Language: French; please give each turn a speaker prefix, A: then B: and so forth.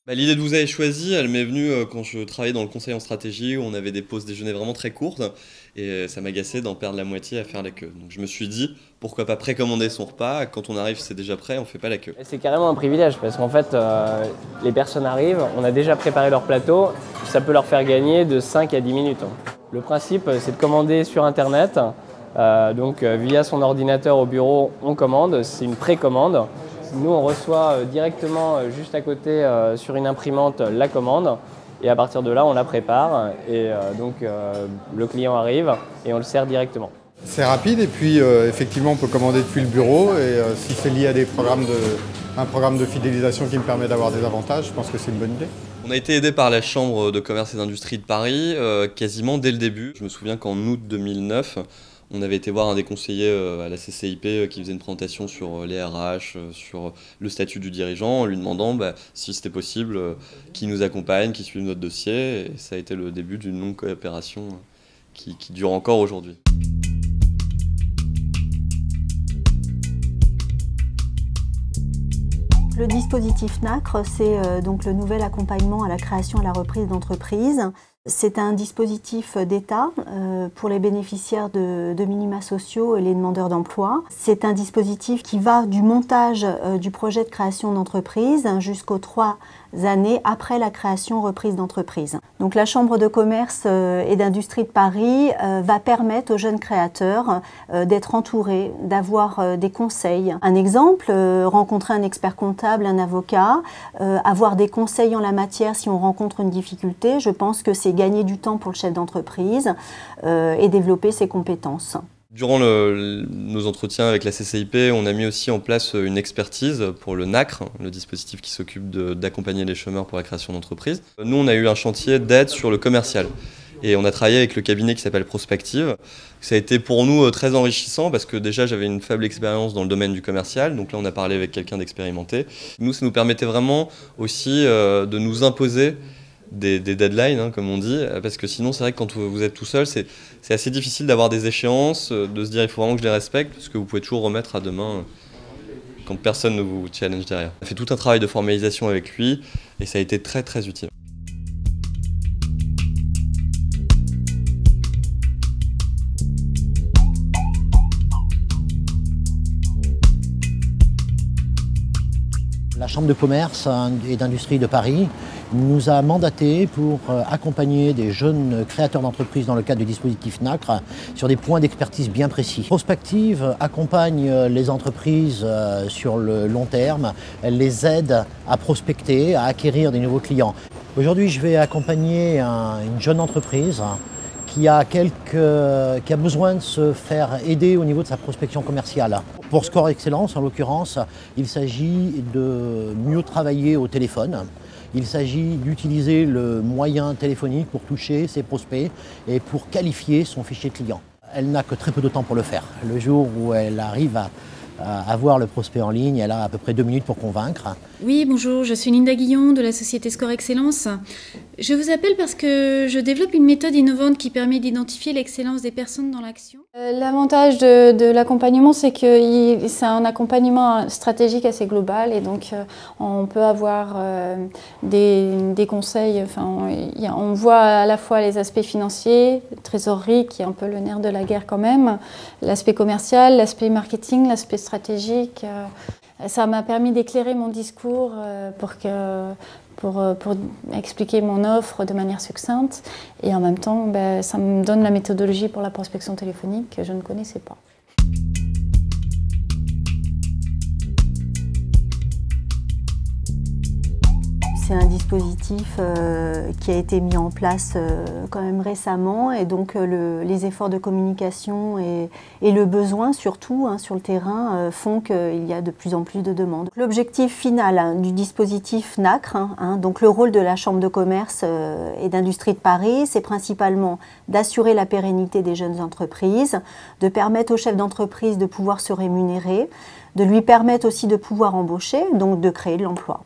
A: L'idée de Vous avez choisi, elle m'est venue quand je travaillais dans le conseil en stratégie où on avait des pauses déjeuner vraiment très courtes et ça m'agaçait d'en perdre la moitié à faire la queue. Donc je me suis dit, pourquoi pas précommander son repas, quand on arrive c'est déjà prêt, on fait pas la queue.
B: C'est carrément un privilège parce qu'en fait, les personnes arrivent, on a déjà préparé leur plateau, ça peut leur faire gagner de 5 à 10 minutes. Le principe, c'est de commander sur Internet, donc via son ordinateur au bureau, on commande, c'est une précommande. Nous, on reçoit directement, juste à côté, sur une imprimante, la commande. Et à partir de là, on la prépare. Et donc, le client arrive et on le sert directement.
C: C'est rapide et puis effectivement, on peut commander depuis le bureau. Et si c'est lié à un programme de fidélisation qui me permet d'avoir des avantages, je pense que c'est une bonne idée.
A: On a été aidé par la Chambre de commerce et d'industrie de Paris quasiment dès le début. Je me souviens qu'en août 2009, on avait été voir un des conseillers à la CCIP qui faisait une présentation sur les RH, sur le statut du dirigeant, en lui demandant si c'était possible qu'il nous accompagne, qu'il suive notre dossier. Et ça a été le début d'une longue coopération qui dure encore aujourd'hui.
D: Le dispositif NACRE, c'est donc le nouvel accompagnement à la création et à la reprise d'entreprise. C'est un dispositif d'État pour les bénéficiaires de minima sociaux et les demandeurs d'emploi. C'est un dispositif qui va du montage du projet de création d'entreprise jusqu'aux 3 années après la création-reprise d'entreprise. Donc la Chambre de commerce et d'industrie de Paris va permettre aux jeunes créateurs d'être entourés, d'avoir des conseils. Un exemple, rencontrer un expert comptable, un avocat, avoir des conseils en la matière si on rencontre une difficulté. Je pense que c'est gagner du temps pour le chef d'entreprise et développer ses compétences.
A: Durant nos entretiens avec la CCIP, on a mis aussi en place une expertise pour le NACRE, le dispositif qui s'occupe d'accompagner les chômeurs pour la création d'entreprise. Nous, on a eu un chantier d'aide sur le commercial. Et on a travaillé avec le cabinet qui s'appelle Prospective. Ça a été pour nous très enrichissant parce que déjà j'avais une faible expérience dans le domaine du commercial. Donc là, on a parlé avec quelqu'un d'expérimenté. Nous, ça nous permettait vraiment aussi de nous imposer des deadlines, comme on dit, parce que sinon c'est vrai que quand vous êtes tout seul, c'est assez difficile d'avoir des échéances, de se dire il faut vraiment que je les respecte, parce que vous pouvez toujours remettre à demain quand personne ne vous challenge derrière. On a fait tout un travail de formalisation avec lui et ça a été très très utile.
E: La Chambre de commerce et d'industrie de Paris nous a mandaté pour accompagner des jeunes créateurs d'entreprises dans le cadre du dispositif NACRE sur des points d'expertise bien précis. Prospective accompagne les entreprises sur le long terme, elle les aide à prospecter, à acquérir des nouveaux clients. Aujourd'hui, je vais accompagner une jeune entreprise qui a besoin de se faire aider au niveau de sa prospection commerciale. Pour Score Excellence, en l'occurrence, il s'agit de mieux travailler au téléphone. Il s'agit d'utiliser le moyen téléphonique pour toucher ses prospects et pour qualifier son fichier client. Elle n'a que très peu de temps pour le faire. Le jour où elle arrive à avoir le prospect en ligne, elle a à peu près 2 minutes pour convaincre.
F: Oui, bonjour, je suis Linda Guillon de la société Score Excellence. Je vous appelle parce que je développe une méthode innovante qui permet d'identifier l'excellence des personnes dans l'action.
G: L'avantage de l'accompagnement, c'est que c'est un accompagnement stratégique assez global et donc on peut avoir des conseils. Enfin, on voit à la fois les aspects financiers, trésorerie qui est un peu le nerf de la guerre quand même, l'aspect commercial, l'aspect marketing, l'aspect stratégique. Ça m'a permis d'éclairer mon discours pour expliquer mon offre de manière succincte et en même temps, ça me donne la méthodologie pour la prospection téléphonique que je ne connaissais pas.
D: C'est un dispositif qui a été mis en place quand même récemment et donc les efforts de communication et le besoin surtout sur le terrain font qu'il y a de plus en plus de demandes. L'objectif final du dispositif NACRE, donc le rôle de la Chambre de commerce et d'industrie de Paris, c'est principalement d'assurer la pérennité des jeunes entreprises, de permettre aux chefs d'entreprise de pouvoir se rémunérer, de lui permettre aussi de pouvoir embaucher, donc de créer de l'emploi.